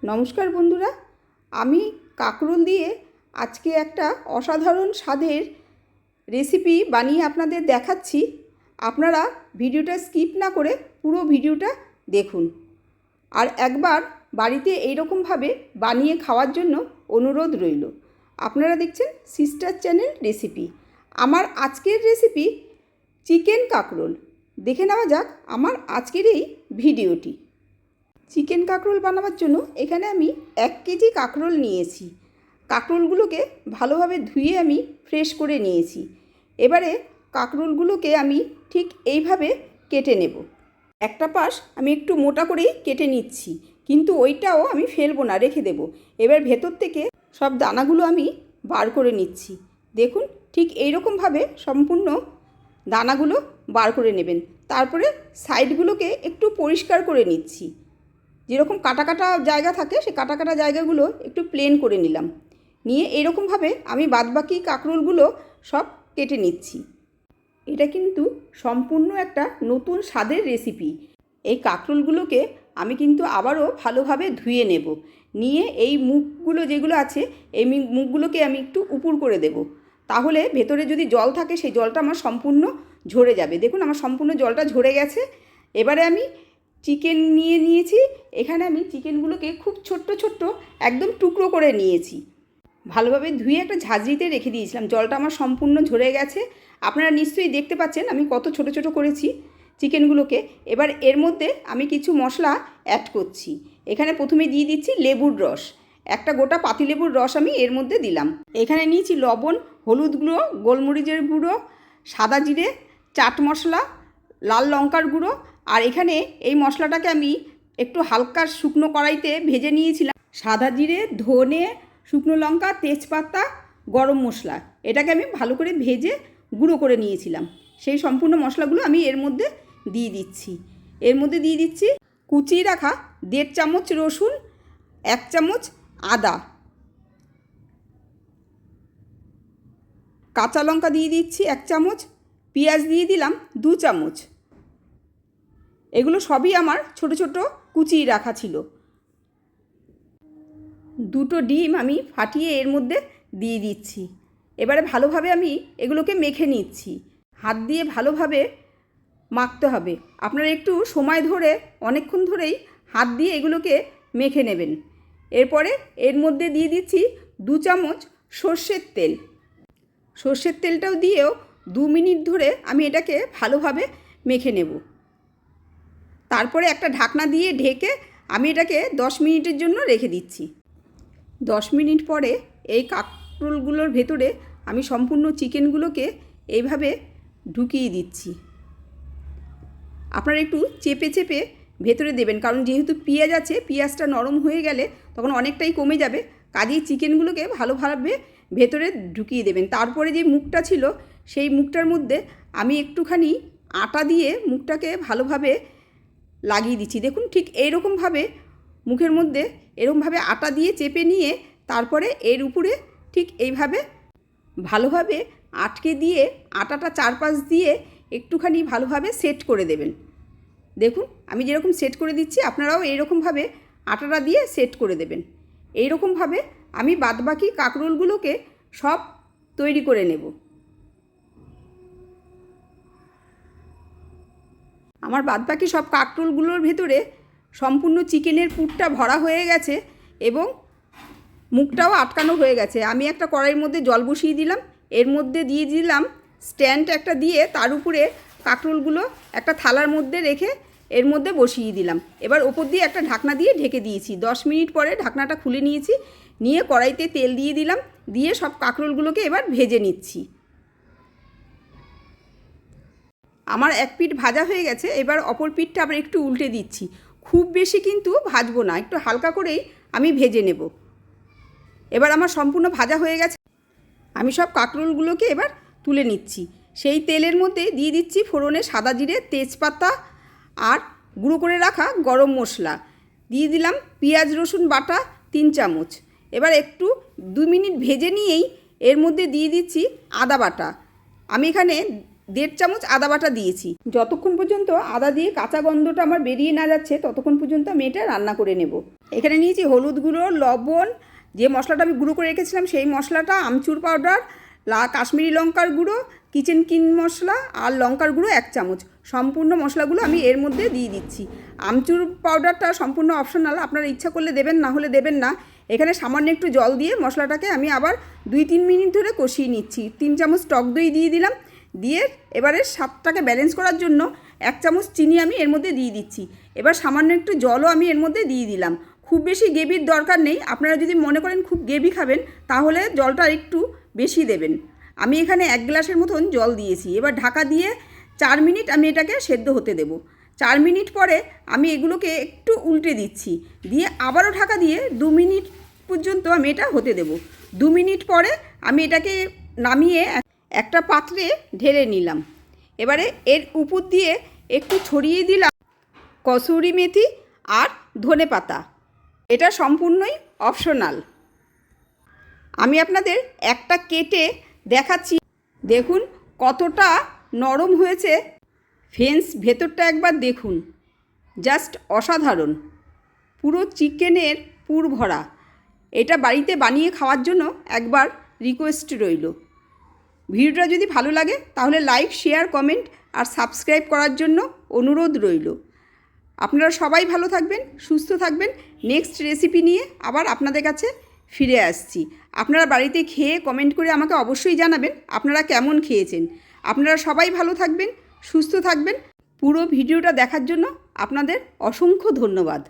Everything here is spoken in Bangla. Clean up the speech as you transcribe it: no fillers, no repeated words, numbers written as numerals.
নমস্কার বন্ধুরা, আমি কাঁকরোল দিয়ে আজকে একটা অসাধারণ স্বাদের রেসিপি বানিয়ে আপনাদের দেখাচ্ছি। আপনারা ভিডিওটা স্কিপ না করে পুরো ভিডিওটা দেখুন আর একবার বাড়িতে এইরকমভাবে বানিয়ে খাওয়ার জন্য অনুরোধ রইল। আপনারা দেখছেন সিস্টার চ্যানেল রেসিপি। আমার আজকের রেসিপি চিকেন কাঁকরোল। দেখে নেওয়া যাক আমার আজকের এই ভিডিওটি। চিকেন কাঁকরোল বানাবার জন্য এখানে আমি 1 কেজি কাঁকরোল নিয়েছি। কাঁকরোলগুলোকে ভালোভাবে ধুয়ে আমি ফ্রেশ করে নিয়েছি। এবারে কাঁকরোলগুলোকে আমি ঠিক এইভাবে কেটে নেব। একটা পাশ আমি একটু মোটা করেই কেটে নিচ্ছি, কিন্তু ওইটাও আমি ফেলবো না, রেখে দেব। এবার ভেতর থেকে সব দানাগুলো আমি বার করে নিচ্ছি। দেখুন, ঠিক এইরকমভাবে সম্পূর্ণ দানাগুলো বার করে নেবেন। তারপরে সাইডগুলোকে একটু পরিষ্কার করে নিচ্ছি। যেরকম কাটা কাটা জায়গা থাকে সেই কাটা কাটা জায়গাগুলো একটু প্লেন করে নিলাম। নিয়ে এইরকমভাবে আমি বাদবাকি কাঁকরোলগুলো সব কেটে নিচ্ছি। এটা কিন্তু সম্পূর্ণ একটা নতুন স্বাদের রেসিপি। এই কাঁকরোলগুলোকে আমি কিন্তু আবারও ভালোভাবে ধুয়ে নেব। নিয়ে এই মুখগুলো যেগুলো আছে এই মুখগুলোকে আমি একটু উপুড় করে দেব। তাহলে ভেতরে যদি জল থাকে সেই জলটা আমার সম্পূর্ণ ঝরে যাবে। দেখুন, আমার সম্পূর্ণ জলটা ঝরে গেছে। এবারে আমি চিকেন নিয়েছি। এখানে আমি চিকেনগুলোকে খুব ছোট্ট ছোট্ট একদম টুকরো করে নিয়েছি। ভালোভাবে ধুয়ে একটা ঝাঁঝরিতে রেখে দিয়েছিলাম। জলটা আমার সম্পূর্ণ ঝরে গেছে। আপনারা নিশ্চয়ই দেখতে পাচ্ছেন আমি কত ছোট ছোট করেছি চিকেনগুলোকে। এবার এর মধ্যে আমি কিছু মশলা অ্যাড করছি। এখানে প্রথমে দিয়ে দিচ্ছি লেবুর রস। একটা গোটা পাতিলেবুর রস আমি এর মধ্যে দিলাম। এখানে নিয়েছি লবণ, হলুদ গুঁড়ো, গোলমরিচের গুঁড়ো, সাদা জিরে, চাট মশলা, লাল লঙ্কার গুঁড়ো। আর এখানে এই মশলাটাকে আমি একটু হালকা শুকনো কড়াইতে ভেজে নিয়েছিলাম। সাদা জিরে, ধনে, শুকনো লঙ্কা, তেজপাতা, গরম মশলা, এটাকে আমি ভালো করে ভেজে গুঁড়ো করে নিয়েছিলাম। সেই সম্পূর্ণ মশলাগুলো আমি এর মধ্যে দিয়ে দিচ্ছি। এর মধ্যে দিয়ে দিচ্ছি কুচিয়ে রাখা 1.5 চামচ রসুন, 1 চামচ আদা, কাঁচা লঙ্কা দিয়ে দিচ্ছি 1 চামচ, পেঁয়াজ দিয়ে দিলাম 2 চামচ। এগুলো সবই আমার ছোট ছোট কুচিয়ে রাখা ছিল। 2টো ডিম আমি ফাটিয়ে এর মধ্যে দিয়ে দিচ্ছি। এবারে ভালোভাবে আমি এগুলোকে মেখে নিচ্ছি। হাত দিয়ে ভালোভাবে মাখতে হবে। আপনারা একটু সময় ধরে অনেকক্ষণ ধরেই হাত দিয়ে এগুলোকে মেখে নেবেন। এরপরে এর মধ্যে দিয়ে দিচ্ছি 2 চামচ সর্ষের তেল। সর্ষের তেলটাও দিয়েও 2 মিনিট ধরে আমি এটাকে ভালোভাবে মেখে নেব। তারপরে একটা ঢাকনা দিয়ে ঢেকে আমি এটাকে 10 মিনিটের জন্য রেখে দিচ্ছি। 10 মিনিট পরে এই কাঁকরোলগুলোর ভেতরে আমি সম্পূর্ণ চিকেনগুলোকে এইভাবে ঢুকিয়ে দিচ্ছি। আপনারা একটু চেপে চেপে ভেতরে দেবেন, কারণ যেহেতু পেঁয়াজ আছে, পেঁয়াজটা নরম হয়ে গেলে তখন অনেকটাই কমে যাবে। কাজেই চিকেনগুলোকে ভালোভাবে ভেতরে ঢুকিয়ে দেবেন। তারপরে যে মুখটা ছিল সেই মুখটার মধ্যে আমি একটুখানি আটা দিয়ে মুখটাকে ভালোভাবে লাগিয়ে দিচ্ছি। দেখুন, ঠিক এইরকমভাবে মুখের মধ্যে এরকমভাবে আটা দিয়ে চেপে নিয়ে তারপরে এর উপরে ঠিক এইভাবে ভালোভাবে আটকে দিয়ে আটাটা চারপাশ দিয়ে একটুখানি ভালোভাবে সেট করে দেবেন। দেখুন, আমি যেরকম সেট করে দিচ্ছি আপনারাও এইরকমভাবে আটাটা দিয়ে সেট করে দেবেন। এইরকমভাবে আমি বাদবাকি কাঁকরোলগুলোকে সব তৈরি করে নেব। আমার বাদবাকি সব কাঁকরোলগুলোর ভেতরে সম্পূর্ণ চিকেনের পুরটা ভরা হয়ে গেছে এবং মুখটাও আটকানো হয়ে গেছে। আমি একটা কড়াইয়ের মধ্যে জল বসিয়ে দিলাম। এর মধ্যে দিয়ে দিলাম স্ট্যান্ড একটা দিয়ে তার উপরে কাঁকরোলগুলো একটা থালার মধ্যে রেখে এর মধ্যে বসিয়ে দিলাম। এবার ওপর দিয়ে একটা ঢাকনা দিয়ে ঢেকে দিয়েছি। 10 মিনিট পরে ঢাকনাটা খুলে নিয়েছি। নিয়ে কড়াইতে তেল দিয়ে দিলাম। দিয়ে সব কাঁকরোলগুলোকে এবার ভেজে নিচ্ছি। আমার এক পিঠ ভাজা হয়ে গেছে। এবার অপর পিঠটা আবার একটু উল্টে দিচ্ছি। খুব বেশি কিন্তু ভাজবো না, একটু হালকা করেই আমি ভেজে নেব। এবার আমার সম্পূর্ণ ভাজা হয়ে গেছে। আমি সব কাঁকরোলগুলোকে এবার তুলে নিচ্ছি। সেই তেলের মধ্যে দিয়ে দিচ্ছি ফোড়নে সাদা জিরে, তেজপাতা আর গুঁড়ো করে রাখা গরম মশলা। দিয়ে দিলাম পেঁয়াজ রসুন বাটা 3 চামচ। এবার একটু 2 মিনিট ভেজে নিয়েই এর মধ্যে দিয়ে দিচ্ছি আদা বাটা। আমি এখানে 1.5 চামচ আদা বাটা দিয়েছি। যতক্ষণ পর্যন্ত আদা দিয়ে কাঁচা গন্ধটা আমার বেরিয়ে না যাচ্ছে ততক্ষণ পর্যন্ত আমি এটা রান্না করে নেব। এখানে নিয়েছি হলুদ গুঁড়ো, লবণ, যে মশলাটা আমি গুঁড়ো করে রেখেছিলাম সেই মশলাটা, আমচুর পাউডার, কাশ্মীরি লঙ্কার গুঁড়ো, কিচেন কিং মশলা আর লঙ্কার গুঁড়ো 1 চামচ। সম্পূর্ণ মশলাগুলো আমি এর মধ্যে দিয়ে দিচ্ছি। আমচুর পাউডারটা সম্পূর্ণ অপশনাল, আপনারা ইচ্ছা করলে দেবেন, না হলে দেবেন না। এখানে সামান্য একটু জল দিয়ে মশলাটাকে আমি আবার 2-3 মিনিট ধরে কষিয়ে নিচ্ছি। 3 চামচ টক দই দিয়ে দিলাম। দিয়ে এবারে স্বাদটাকে ব্যালেন্স করার জন্য 1 চামচ চিনি আমি এর মধ্যে দিয়ে দিচ্ছি। এবার সামান্য একটু জলও আমি এর মধ্যে দিয়ে দিলাম। খুব বেশি গ্রেভির দরকার নেই, আপনারা যদি মনে করেন খুব গ্রেভি খাবেন তাহলে জলটা একটু বেশি দেবেন। আমি এখানে 1 গ্লাসের মতন জল দিয়েছি। এবার ঢাকা দিয়ে 4 মিনিট আমি এটাকে সেদ্ধ হতে দেব। 4 মিনিট পরে আমি এগুলোকে একটু উল্টে দিচ্ছি, দিয়ে আবারও ঢাকা দিয়ে 2 মিনিট পর্যন্ত আমি এটা হতে দেব। 2 মিনিট পরে আমি এটাকে নামিয়ে একটা পাত্রে ঢেলে নিলাম। এবারে এর উপর দিয়ে একটু ছড়িয়ে দিলাম কসুরি মেথি আর ধনে পাতা। এটা সম্পূর্ণই অপশনাল। আমি আপনাদের একটা কেটে দেখাচ্ছি, দেখুন কতটা নরম হয়েছে। ফ্রেন্ডস, ভেতরটা একবার দেখুন, জাস্ট অসাধারণ, পুরো চিকেনের পুর ভরা। এটা বাড়িতে বানিয়ে খাওয়ার জন্য একবার রিকোয়েস্ট রইল। ভিডিওটা যদি ভালো লাগে তাহলে লাইক, শেয়ার, কমেন্ট আর সাবস্ক্রাইব করার জন্য অনুরোধ রইল। আপনারা সবাই ভালো থাকবেন, সুস্থ থাকবেন। নেক্সট রেসিপি নিয়ে আবার আপনাদের কাছে ফিরে আসছি। আপনারা বাড়িতে খেয়ে কমেন্ট করে আমাকে অবশ্যই জানাবেন আপনারা কেমন খেয়েছেন। আপনারা সবাই ভালো থাকবেন, সুস্থ থাকবেন। পুরো ভিডিওটা দেখার জন্য আপনাদের অসংখ্য ধন্যবাদ।